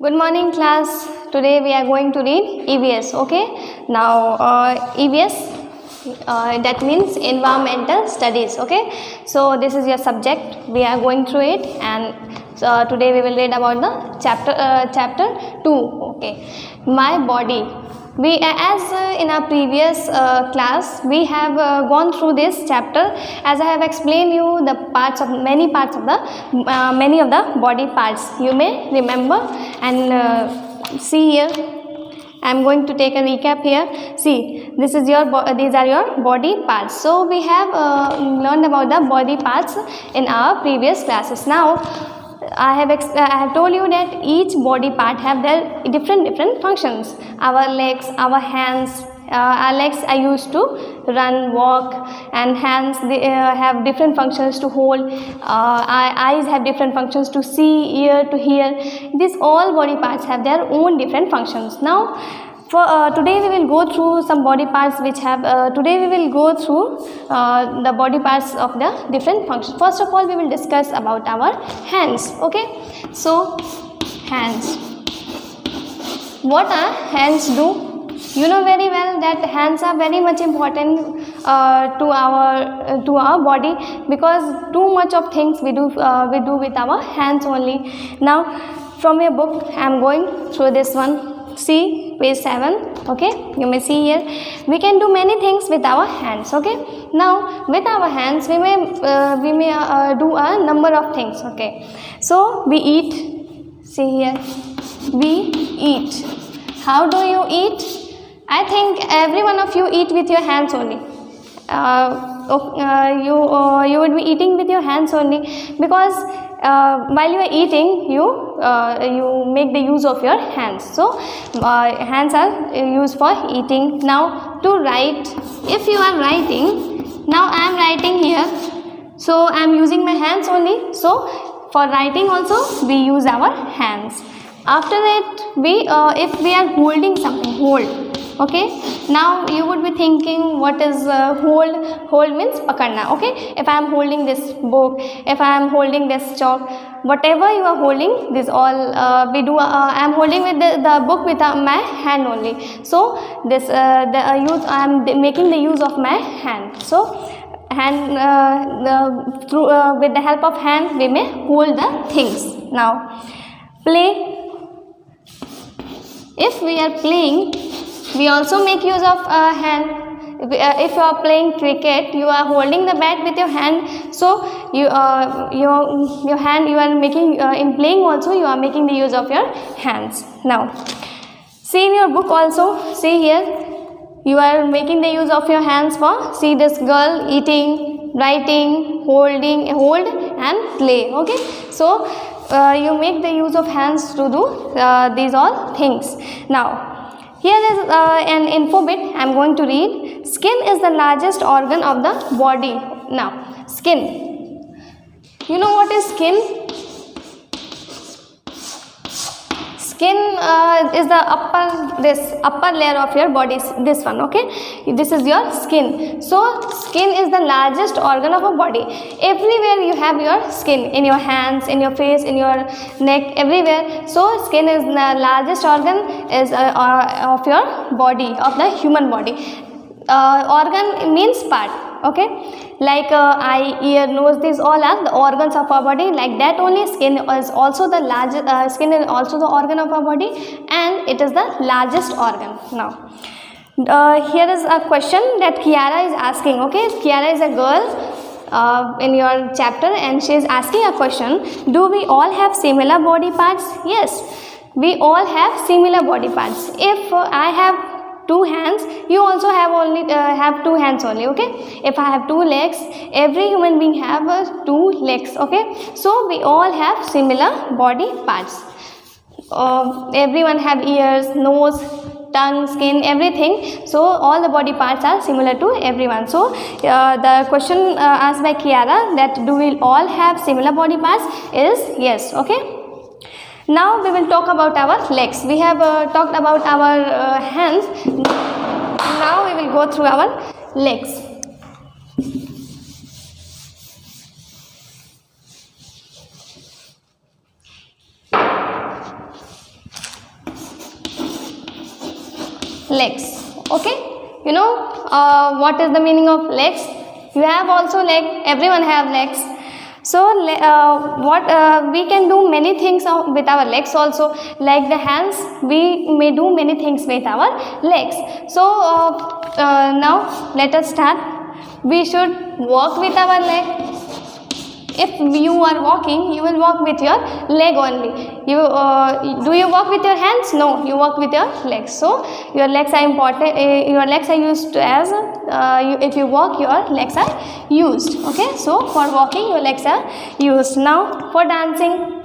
Good morning, class. Today we are going to read EVS. Okay. Now EVS, that means environmental studies. Okay. So this is your subject. We are going through it, and today we will read about the chapter 2. Okay. My body. We, as in our previous class, we have gone through this chapter. As I have explained you the many of the body parts. You may remember and see here. I am going to take a recap here. See, these are your body parts. So we have learned about the body parts in our previous classes. Now I have told you that each body part have their different functions. Our legs, our hands. Our legs are used to run, walk, and hands they have different functions to hold. Our eyes have different functions to see, ear to hear. These all body parts have their own different functions. Now, for today we will go through some body parts which have. Today we will go through the body parts of the different functions. First of all, we will discuss about our hands. Okay, so hands. What our hands do? You know very well that hands are very much important to our body, because too much of things we do with our hands only. Now, from your book, I am going through this one. See page 7. Okay, you may see here we can do many things with our hands. Okay, now with our hands we may do a number of things. Okay, so we eat. See here, we eat. How do you eat? I think every one of you eat with your hands only. You would be eating with your hands only, because while you are eating, you make the use of your hands. So hands are used for eating. Now to write, if you are writing, now I am writing here, so I am using my hands only. So for writing also we use our hands. After that, if we are holding something, hold. Okay, now you would be thinking, what is hold? Hold means pakarna. Okay, if I am holding this book, if I am holding this chalk, whatever you are holding, this all we do. I am holding with the book with my hand only. So this I am making the use of my hand. So hand with the help of hand we may hold the things. Now play. If we are playing, we also make use of hand. If you are playing cricket, you are holding the bat with your hand. So your hand you are making in playing also you are making the use of your hands. Now see in your book also. See here, you are making the use of your hands for. See this girl eating, writing, hold and play. Okay, so you make the use of hands to do these all things. Now here is an info bit I am going to read. Skin is the largest organ of the body. Now skin. You know what is skin? Skin is the upper layer of your body. This one. Okay, this is your skin. So skin is the largest organ of a body. Everywhere you have your skin, in your hands, in your face, in your neck, everywhere. So skin is the largest organ is of your body, of the human body. Organ means part. Okay, like eye, ear, nose, these all are the organs of our body. Like that only, skin is also the largest. Skin is also the organ of our body, and it is the largest organ. Now here is a question that Kiara is asking. Okay, Kiara is a girl in your chapter, and she is asking a question. Do we all have similar body parts? Yes, we all have similar body parts. If I have two hands, you also have two hands only. Okay, if I have two legs, every human being have two legs. Okay, so we all have similar body parts. Everyone have ears, nose, tongue, skin, everything. So all the body parts are similar to everyone. So the question asked by Kiara, that do we all have similar body parts, is yes. Okay, now we will talk about our legs. We have talked about our hands. Now we will go through our legs. legs. Okay, you know what is the meaning of legs? You have also leg, everyone have legs. So we can do many things with our legs also. Like the hands, we may do many things with our legs. So now let us start. We should walk with our leg. If you are walking, you will walk with your leg only. You do you walk with your hands? No, you walk with your legs. So your legs are important. Your legs are used as if you walk, your legs are used. Okay, so for walking, your legs are used. Now for dancing,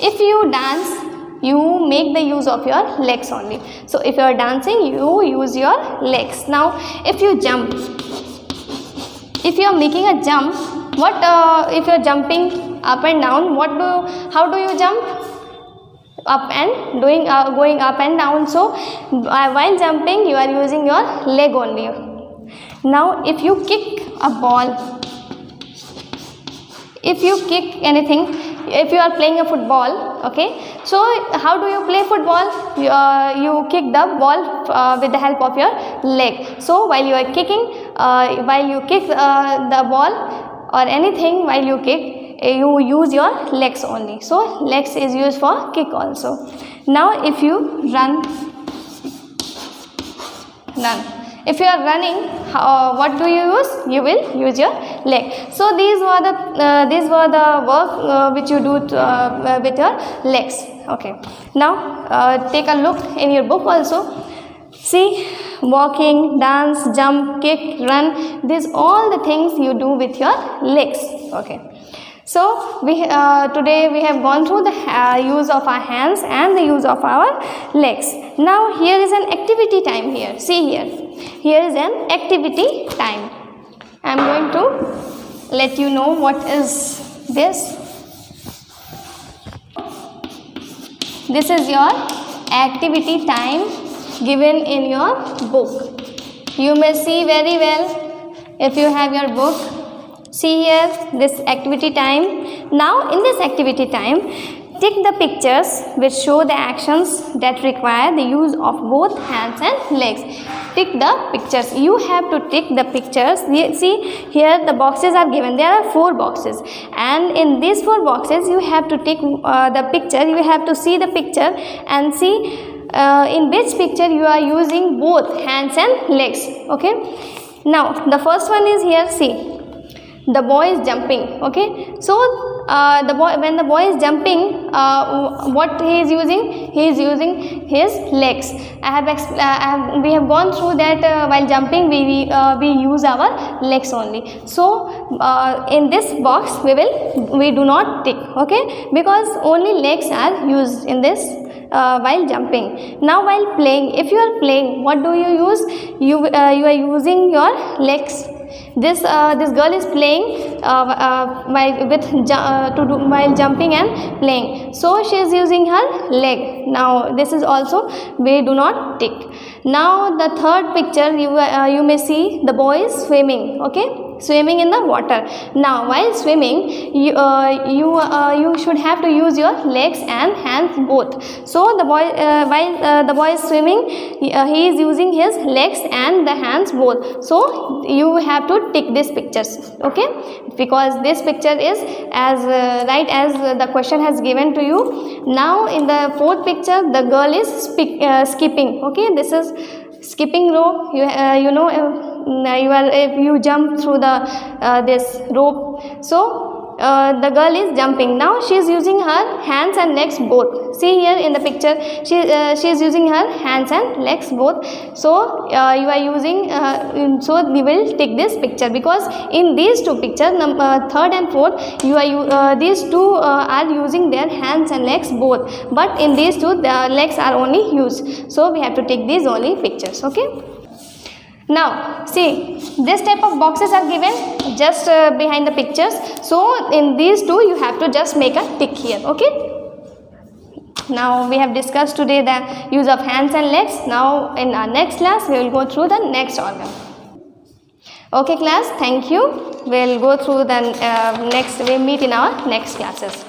if you dance, you make the use of your legs only. So if you are dancing, you use your legs. Now if you jump, if you are making a jump, what if you are jumping up and down, how do you jump? Up and going up and down. So while jumping, you are using your leg only. Now if you kick a ball, if you kick anything, if you are playing a football, okay, so how do you play football? You kick the ball with the help of your leg. So while you are kicking, while you kick the ball or anything, while you kick, you use your legs only. So legs is used for kick also. Now if you run, if you are running, what do you use? You will use your leg. So these were the work which you do with your legs. Okay. Now take a look in your book also. See, walking, dance, jump, kick, run. These all the things you do with your legs. Okay. So today we have gone through the use of our hands and the use of our legs. Now here is an activity time here. See here. Here is an activity time. I am going to let you know what is this. This is your activity time given in your book. You may see very well if you have your book. See here, this activity time. Now in this activity time, tick the pictures which show the actions that require the use of both hands and legs. Tick the pictures. You have to tick the pictures. See here the boxes are given. There are 4 boxes, and in these 4 boxes you have to tick the picture. You have to see the picture and see in which picture you are using both hands and legs. Okay. Now the first one is here. See, the boy is jumping. Okay, so when the boy is jumping, what he is using? He is using his legs. We have gone through that while jumping we use our legs only. So in this box we do not tick. Okay, because only legs are used in this while jumping. Now while playing, if you are playing, what do you use? You are using your legs. This girl is playing while jumping and playing. So she is using her leg. Now this is also we do not tick. Now the third picture you may see the boy is swimming. Okay, swimming in the water. Now while swimming, you should have to use your legs and hands both. So the boy while the boy is swimming, he is using his legs and the hands both. So you have to tick these pictures. Okay, because this picture is as right as the question has given to you. Now in the fourth picture, the girl is skipping. Okay, this is skipping rope. You know, if you jump through the this rope. So the girl is jumping. Now she is using her hands and legs both. See here in the picture, she is using her hands and legs both. So you are using so we will take this picture, because in these two pictures, third and fourth, these two are using their hands and legs both, but in these two the legs are only used. So we have to take these only pictures. Okay. Now see, this type of boxes are given just behind the pictures. So in these two you have to just make a tick here. Okay. Now we have discussed today the use of hands and legs. Now in our next class we will go through the next organ. Okay class, thank you. We will go through the we'll meet in our next classes.